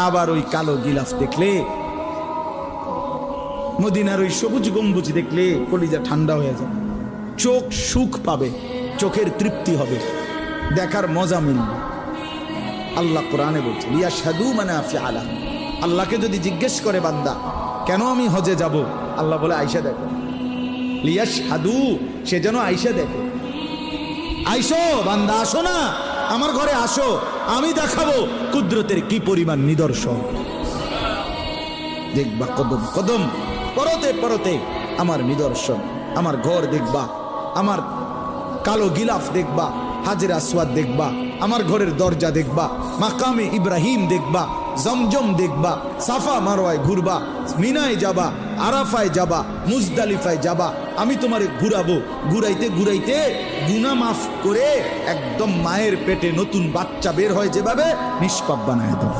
আবার ওই কালো গিলাফ দেখলে, মদিনার ওই সবুজ গম্বুজ দেখলে কলিজা ঠান্ডা হয়ে যাবে, চোখ সুখ পাবে, চোখের তৃপ্তি হবে, দেখার মজা মিলবে। আল্লাহ কোরআনে বলছে লিয়াশহাদু মানাফিআ লাহুম। আল্লাহকে যদি জিজ্ঞেস করে বান্দা কেন আমি হজে যাব, আল্লাহ বলে আয়েশা দেখো, লিয়াশহাদু, সে যেন আয়েশা দেখে। আইসো বান্দা, আসো না আমার ঘরে, আসো, আমি দেখাবো কুদরতের কি পরিমাণ নিদর্শন। দেখবা কদম কদম, পরতে পরতে আমার নিদর্শন, আমার ঘর দেখবা, আমার কালো গিলাফ দেখবা, হাজরে আসওয়াদ দেখবা, আমার ঘরের দরজা দেখবা, মাকামে ইব্রাহিম দেখবা, জমজম দেখবা, সাফা মারওয়ায় ঘুরবা, মিনায় যাবা, আরাফায় যাবা, মুজদালিফায় যাবা, আমি তোমারে ঘুরাবো, ঘুরাইতে ঘুরাইতে গুনাহ মাফ করে একদম মায়ের পেটে নতুন বাচ্চা বের হয় যেভাবে, নিষ্পাপ বানায় দেবো।